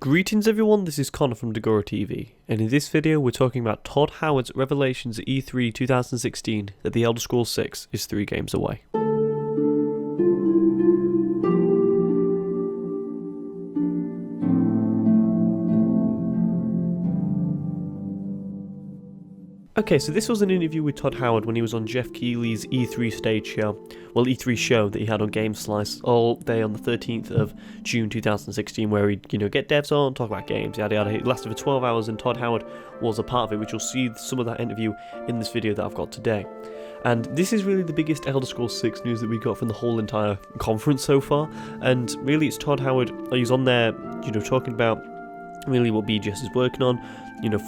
Greetings everyone, this is Connor from DagoraTV, and in this video we're talking about Todd Howard's revelations at E3 2016 that The Elder Scrolls 6 is 3 games away. Okay, so this was an interview with Todd Howard when he was on Geoff Keighley's E3 stage show, well E3 show that he had on GameSlice all day on the 13th of June 2016, where he'd, get devs on, talk about games, yada yada. It lasted for 12 hours and Todd Howard was a part of it, which you'll see some of that interview in this video that I've got today. And this is really the biggest Elder Scrolls 6 news that we got from the whole entire conference so far, and really it's Todd Howard, he's on there, talking about really what BGS is working on,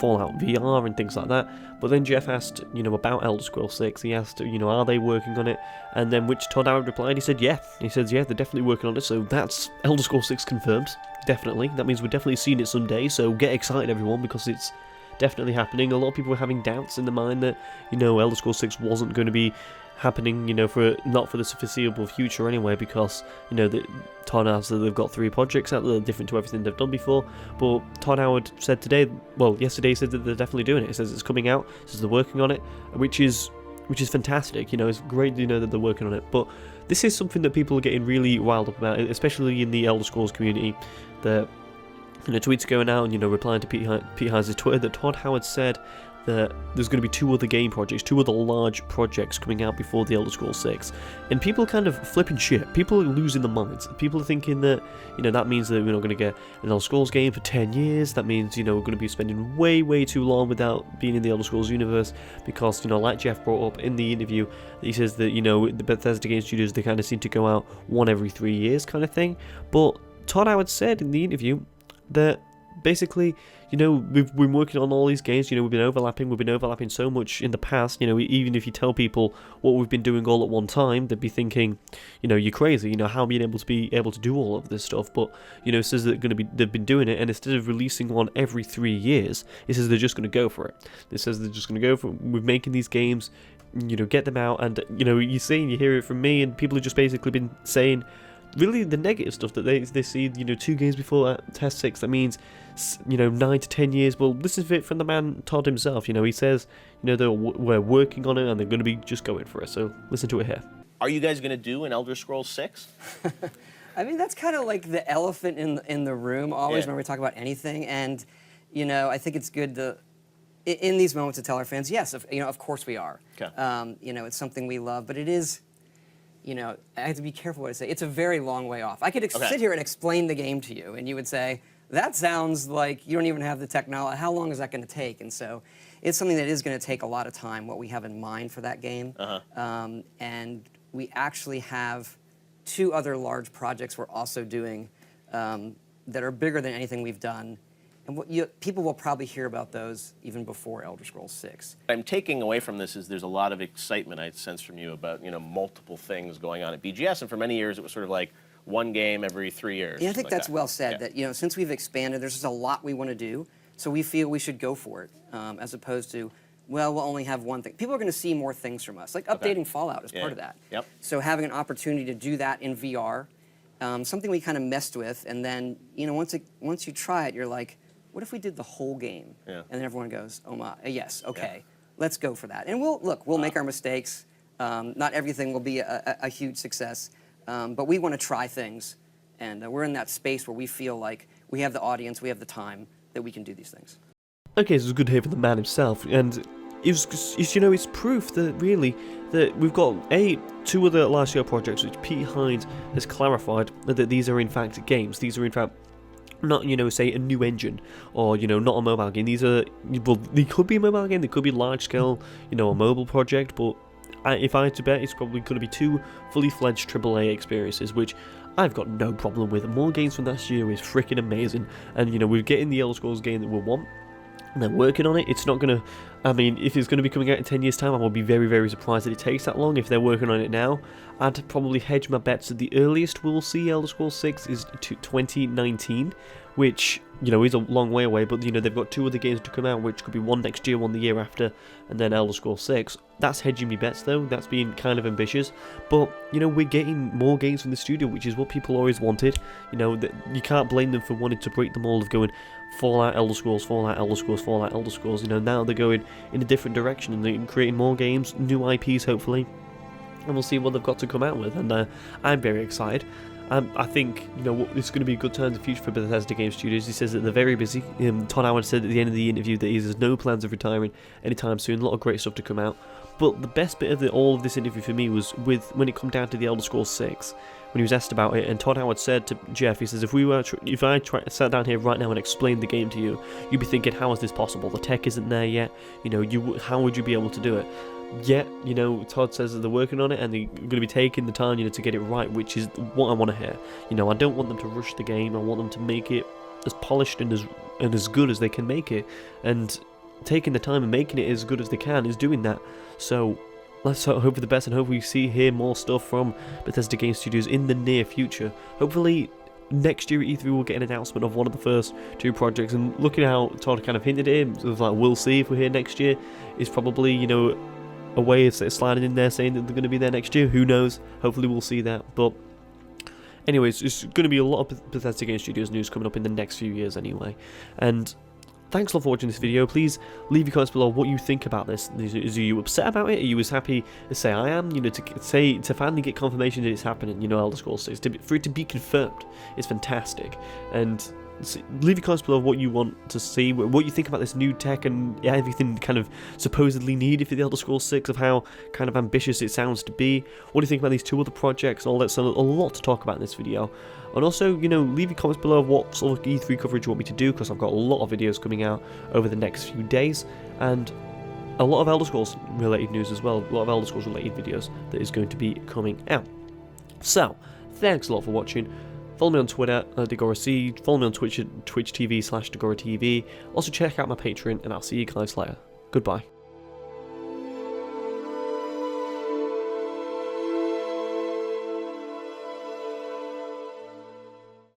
Fallout VR and things like that. But then Geoff asked, about Elder Scrolls 6. He asked, are they working on it? And then which Todd Howard replied, he said, yeah. He says, yeah, they're definitely working on it. So that's Elder Scrolls 6 confirmed. Definitely. That means we're definitely seeing it someday. So get excited, everyone, because it's definitely happening. A lot of people were having doubts in their mind that, Elder Scrolls 6 wasn't going to be happening, not for the foreseeable future anyway, because, Todd has that they've got 3 projects out there different to everything they've done before. But Todd Howard said yesterday he said that they're definitely doing it. He says it's coming out, he says they're working on it, which is fantastic. It's great that they're working on it. But this is something that people are getting really riled up about, especially in the Elder Scrolls community. That tweets going out and replying to Pete Hines' Twitter that Todd Howard said that there's going to be 2 other game projects, 2 other large projects coming out before the Elder Scrolls 6. And people are kind of flipping shit. People are losing their minds. People are thinking that, that means that we're not going to get an Elder Scrolls game for 10 years. That means, we're going to be spending way, way too long without being in the Elder Scrolls universe. Because, like Geoff brought up in the interview, he says that, the Bethesda Games studios, they kind of seem to go out 1 every 3 years kind of thing. But Todd Howard said in the interview that basically, we've been working on all these games, we've been overlapping so much in the past, even if you tell people what we've been doing all at one time, they'd be thinking, you're crazy, how being able to do all of this stuff. But, it says that they've been doing it, and instead of releasing one every 3 years, it says they're just going to go for it. It says they're just going to go for it. We're making these games, get them out, and, you hear it from me, and people have just basically been saying really the negative stuff that they see, 2 games before Test 6, that means, 9 to 10 years. Well, this is it from the man Todd himself. He says, we're working on it and they're going to be just going for it. So listen to it here. Are you guys going to do an Elder Scrolls 6? I mean, that's kind of like the elephant in the room always when we talk about anything. And, I think it's good to, in these moments, to tell our fans, yes, of course we are. Okay. It's something we love, but it is, I have to be careful what I say. It's a very long way off. I could sit here and explain the game to you, and you would say, that sounds like you don't even have the technology. How long is that going to take? And so it's something that is going to take a lot of time, what we have in mind for that game. And we actually have 2 other large projects we're also doing that are bigger than anything we've done. And people will probably hear about those even before Elder Scrolls 6. What I'm taking away from this is there's a lot of excitement I sense from you about, multiple things going on at BGS. And for many years, it was sort of like 1 game every 3 years. Yeah, I think that's well said. That, since we've expanded, there's just a lot we want to do. So we feel we should go for it, as opposed to, well, we'll only have 1 thing. People are going to see more things from us. Like updating Fallout is part of that. Yep. So having an opportunity to do that in VR, something we kind of messed with, and then, once you try it, you're like, what if we did the whole game? Yeah. And then everyone goes, oh my, yes, okay, let's go for that. And we'll make our mistakes. Not everything will be a huge success, but we want to try things. And we're in that space where we feel like we have the audience, we have the time, that we can do these things. Okay, so it's good to hear from the man himself, and it's proof that really that we've got 2 other large-scale projects which Pete Hines has clarified that these are in fact games. These are in fact not, say a new engine or, not a mobile game. These are, well, they could be a mobile game, they could be large-scale, a mobile project, but if I had to bet, it's probably going to be 2 fully fledged AAA experiences, which I've got no problem with. More games from last year is freaking amazing, and we're getting the Elder Scrolls game that we want, and they're working on it. It's not going to, I mean, if it's going to be coming out in 10 years' time, I will be very, very surprised that it takes that long. If they're working on it now, I'd probably hedge my bets that the earliest we'll see Elder Scrolls 6 is 2019, which, you know, is a long way away, but, you know, they've got 2 other games to come out, which could be one next year, one the year after, and then Elder Scrolls 6. That's hedging me bets, though. That's being kind of ambitious. But, you know, we're getting more games from the studio, which is what people always wanted. You know, you can't blame them for wanting to break the mold of going Fallout, Elder Scrolls, Fallout, Elder Scrolls, Fallout, Elder Scrolls. You know, now they're going in a different direction, and they're creating more games, new IPs, hopefully. And we'll see what they've got to come out with, and I'm very excited. I think, you know, it's going to be a good time in the future for Bethesda Games Studios. He says that they're very busy. Todd Howard said at the end of the interview that he has no plans of retiring anytime soon. A lot of great stuff to come out. But the best bit of all of this interview for me was when it come down to the Elder Scrolls 6, when he was asked about it, and Todd Howard said to Geoff, he says, if I sat down here right now and explained the game to you, you'd be thinking, how is this possible? The tech isn't there yet. You know, how would you be able to do it? Yet, you know, Todd says that they're working on it and they're going to be taking the time, you know, to get it right, which is what I want to hear. You know, I don't want them to rush the game. I want them to make it as polished and as good as they can make it. And taking the time and making it as good as they can is doing that. So let's hope for the best and hope we hear more stuff from Bethesda Game Studios in the near future. Hopefully next year at E3 we'll get an announcement of one of the first 2 projects, and looking at how Todd kind of hinted at it, it was like, we'll see if we're here next year, is probably, you know, a way of sliding in there saying that they're going to be there next year. Who knows? Hopefully we'll see that. But anyways, there's going to be a lot of Bethesda Game Studios news coming up in the next few years anyway. And thanks a lot for watching this video. Please leave your comments below what you think about this. Are you upset about it? Are you as happy as say I am? You know, to finally get confirmation that it's happening, you know, Elder Scrolls 6, for it to be confirmed is fantastic. And leave your comments below what you want to see, what you think about this new tech and everything kind of supposedly needed for the Elder Scrolls 6, of how kind of ambitious it sounds to be. What do you think about these 2 other projects? All that, so a lot to talk about in this video. And also, you know, leave your comments below what sort of E3 coverage you want me to do, because I've got a lot of videos coming out over the next few days, and a lot of Elder Scrolls related news as well, a lot of Elder Scrolls related videos that is going to be coming out. So, thanks a lot for watching. Follow me on Twitter, DagoraC. Follow me on Twitch, twitch.tv/DagoraTV. Also check out my Patreon, and I'll see you guys later. Goodbye.